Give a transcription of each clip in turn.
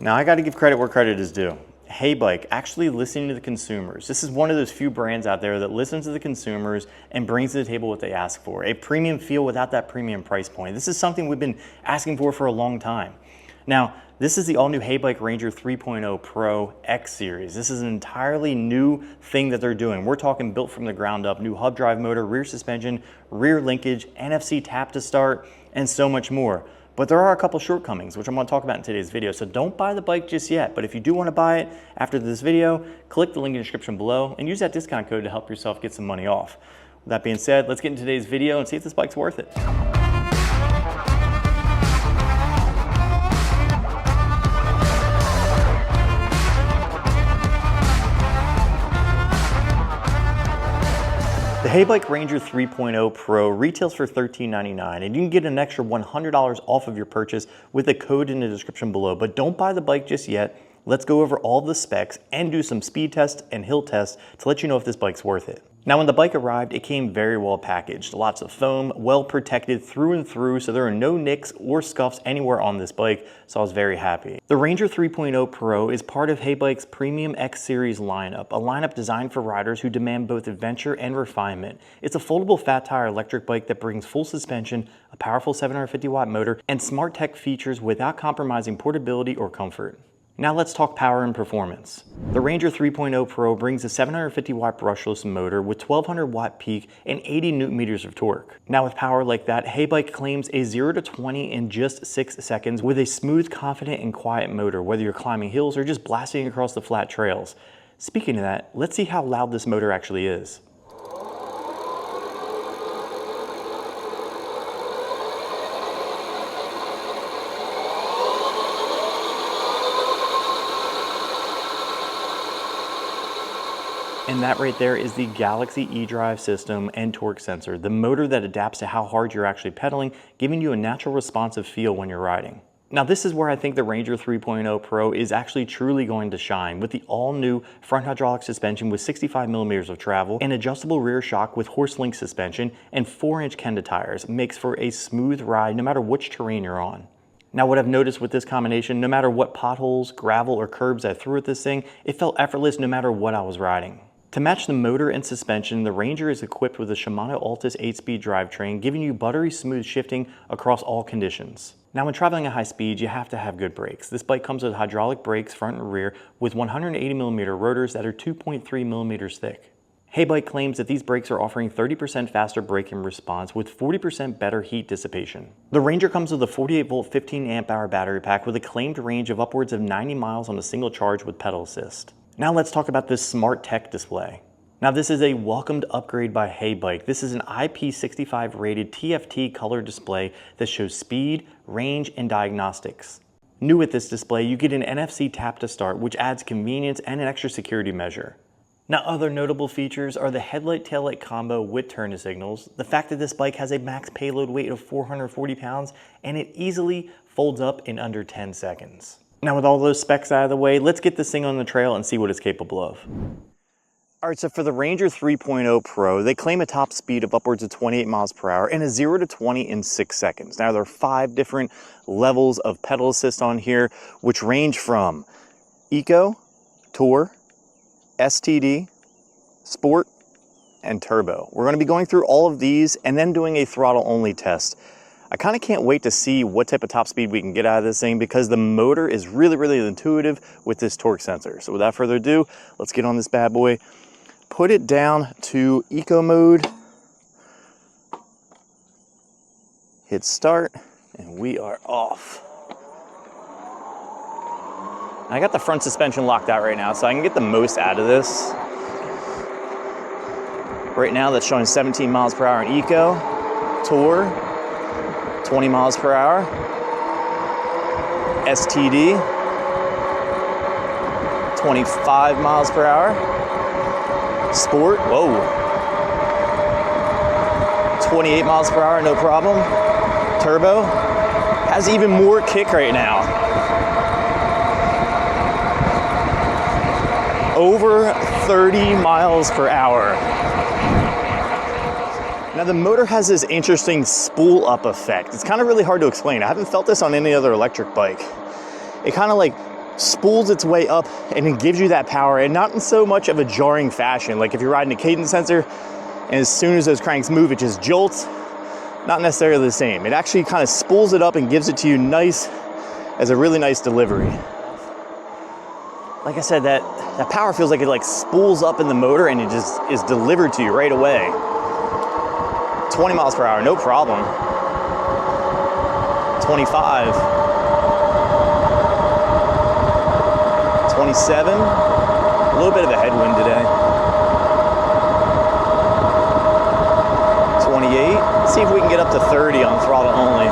Now I got to give credit where credit is due. HeyBike actually listening to the consumers. This is one of those few brands out there that listens to the consumers and brings to the table what they ask for. A premium feel without that premium price point. This is something we've been asking for a long time. Now, this is the all-new HeyBike Ranger 3.0 Pro X Series. This is an entirely new thing that they're doing. We're talking built from the ground up, new hub drive motor, rear suspension, rear linkage, NFC tap to start, and so much more. But there are a couple shortcomings, which I'm going to talk about in today's video. So don't buy the bike just yet. But if you do want to buy it after this video, click the link in the description below and use that discount code to help yourself get some money off. With that being said, let's get into today's video and see if this bike's worth it. The HeyBike Ranger 3.0 Pro retails for $13.99 and you can get an extra $100 off of your purchase with the code in the description below. But don't buy the bike just yet. Let's go over all the specs and do some speed tests and hill tests to let you know if this bike's worth it. Now when the bike arrived, it came very well packaged. Lots of foam, well protected through and through, so there are no nicks or scuffs anywhere on this bike, so I was very happy. The Ranger 3.0 Pro is part of HeyBike's Premium X Series lineup, a lineup designed for riders who demand both adventure and refinement. It's a foldable fat tire electric bike that brings full suspension, a powerful 750 watt motor, and smart tech features without compromising portability or comfort. Now let's talk power and performance. The Ranger 3.0 Pro brings a 750 watt brushless motor with 1200 watt peak and 80 newton meters of torque. Now with power like that, HeyBike claims a 0 to 20 in just 6 seconds with a smooth, confident, and quiet motor, whether you're climbing hills or just blasting across the flat trails. Speaking of that, let's see how loud this motor actually is. And that right there is the Galaxy eDrive system and torque sensor, the motor that adapts to how hard you're actually pedaling, giving you a natural responsive feel when you're riding. Now this is where I think the Ranger 3.0 Pro is actually truly going to shine with the all-new front hydraulic suspension with 65 millimeters of travel, an adjustable rear shock with horse link suspension, and 4-inch Kenda tires. Makes for a smooth ride no matter which terrain you're on. Now what I've noticed with this combination, no matter what potholes, gravel, or curbs I threw at this thing, it felt effortless no matter what I was riding. To match the motor and suspension, the Ranger is equipped with a Shimano Altus 8-speed drivetrain, giving you buttery smooth shifting across all conditions. Now when traveling at high speed, you have to have good brakes. This bike comes with hydraulic brakes front and rear with 180 millimeter rotors that are 2.3 millimeters thick. HeyBike claims that these brakes are offering 30% faster braking response with 40% better heat dissipation. The Ranger comes with a 48 volt 15 amp hour battery pack with a claimed range of upwards of 90 miles on a single charge with pedal assist. Now let's talk about this smart tech display. Now this is a welcomed upgrade by HeyBike. This is an IP65 rated TFT color display that shows speed, range, and diagnostics. New with this display, you get an NFC tap to start, which adds convenience and an extra security measure. Now other notable features are the headlight taillight combo with turn signals, the fact that this bike has a max payload weight of 440 pounds, and it easily folds up in under 10 seconds. Now with all those specs out of the way, let's get this thing on the trail and see what it's capable of. All right, so for the Ranger 3.0 Pro, they claim a top speed of upwards of 28 miles per hour and a 0 to 20 in 6 seconds. Now there are 5 different levels of pedal assist on here, which range from Eco, Tour, STD, Sport, and Turbo. We're gonna be going through all of these and then doing a throttle only test. I kind of can't wait to see what type of top speed we can get out of this thing because the motor is really intuitive with this torque sensor. So without further ado, let's get on this bad boy, put it down to eco mode, hit start, and we are off. I got the front suspension locked out right now so I can get the most out of this. Right now that's showing 17 miles per hour in eco, Tour, 20 miles per hour, STD, 25 miles per hour, Sport, whoa, 28 miles per hour, no problem. Turbo has even more kick right now. Over 30 miles per hour. Now the motor has this interesting spool up effect. It's kind of really hard to explain. I haven't felt this on any other electric bike. It kind of like spools its way up and it gives you that power, and not in so much of a jarring fashion. Like if you're riding a cadence sensor and as soon as those cranks move, it just jolts. Not necessarily the same. It actually kind of spools it up and gives it to you nice as a really nice delivery. Like I said, that power feels like it like spools up in the motor and it just is delivered to you right away. 20 miles per hour, no problem. 25. 27. A little bit of a headwind today. 28. See if we can get up to 30 on throttle only.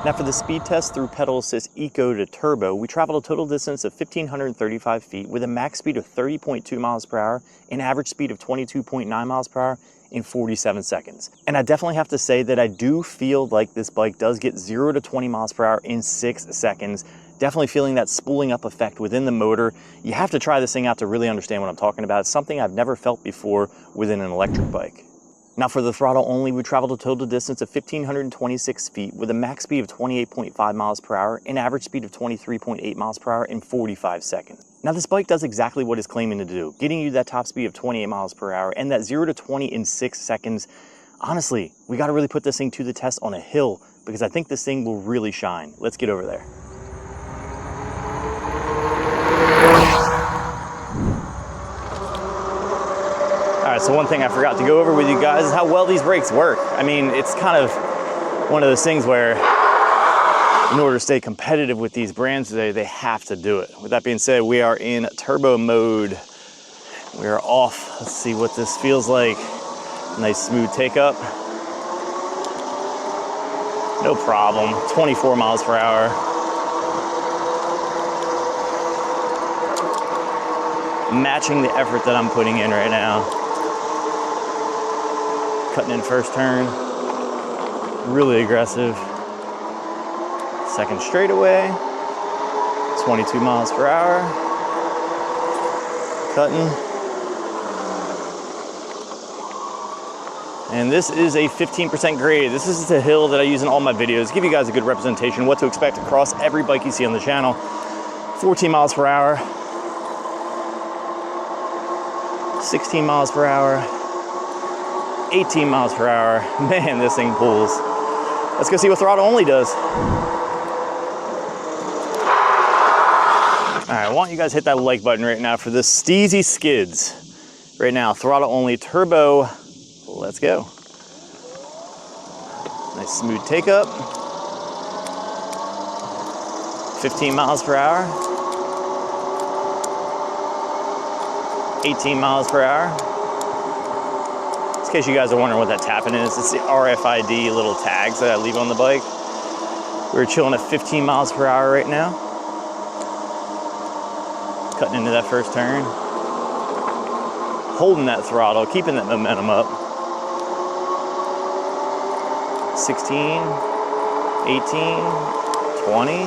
Now for the speed test through pedal assist eco to turbo, we traveled a total distance of 1,535 feet with a max speed of 30.2 miles per hour, an average speed of 22.9 miles per hour in 47 seconds. And I definitely have to say that I do feel like this bike does get 0 to 20 miles per hour in 6 seconds. Definitely feeling that spooling up effect within the motor. You have to try this thing out to really understand what I'm talking about. It's something I've never felt before within an electric bike. Now for the throttle only, we traveled a total distance of 1,526 feet with a max speed of 28.5 miles per hour, an average speed of 23.8 miles per hour in 45 seconds. Now this bike does exactly what it's claiming to do, getting you that top speed of 28 miles per hour and that 0 to 20 in 6 seconds. Honestly, we got to really put this thing to the test on a hill because I think this thing will really shine. Let's get over there. All right, so one thing I forgot to go over with you guys is how well these brakes work. I mean, it's kind of one of those things where in order to stay competitive with these brands today, they have to do it. With that being said, we are in turbo mode. We are off. Let's see what this feels like. Nice smooth take up. No problem, 24 miles per hour. Matching the effort that I'm putting in right now. Cutting in first turn, really aggressive. Second straightaway, 22 miles per hour. Cutting. And this is a 15% grade. This is the hill that I use in all my videos. Give you guys a good representation, what to expect across every bike you see on the channel. 14 miles per hour. 16 miles per hour. 18 miles per hour. Man, this thing pulls. Let's go see what throttle only does. All right, I want you guys to hit that like button right now for the Steezy Skids. Right now, throttle only turbo. Let's go. Nice smooth take up. 15 miles per hour. 18 miles per hour. In case you guys are wondering what that tapping is, it's the RFID little tags that I leave on the bike. We're chilling at 15 miles per hour right now. Cutting into that first turn. Holding that throttle, keeping that momentum up. 16, 18, 20.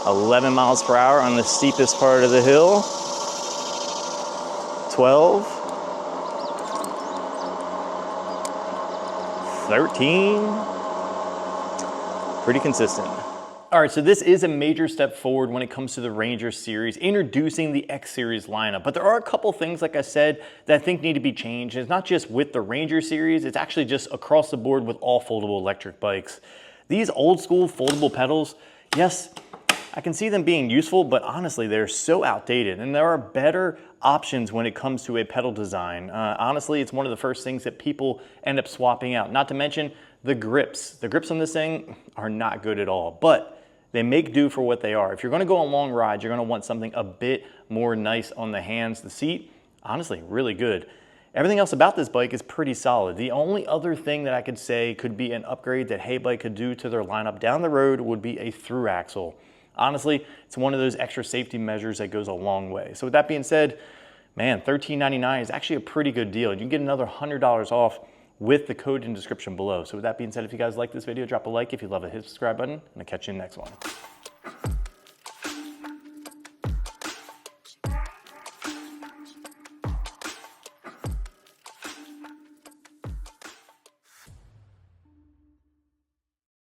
11 miles per hour on the steepest part of the hill. 12. 13. Pretty consistent. All right, so this is a major step forward when it comes to the Ranger series, introducing the X series lineup. But there are a couple things, like I said, that I think need to be changed. It's not just with the Ranger series, it's actually just across the board with all foldable electric bikes. These old school foldable pedals, yes, I can see them being useful, but honestly, they're so outdated and there are better options when it comes to a pedal design. Honestly, it's one of the first things that people end up swapping out. Not to mention the grips. The grips on this thing are not good at all, but they make do for what they are. If you're gonna go on long rides, you're gonna want something a bit more nice on the hands. The seat, honestly, really good. Everything else about this bike is pretty solid. The only other thing that I could say could be an upgrade that HeyBike could do to their lineup down the road would be a through axle. Honestly, it's one of those extra safety measures that goes a long way. So with that being said, man, $13.99 is actually a pretty good deal. You can get another $100 off with the code in the description below. So with that being said, if you guys like this video, drop a like. If you love it, hit the subscribe button, and I'll catch you in the next one.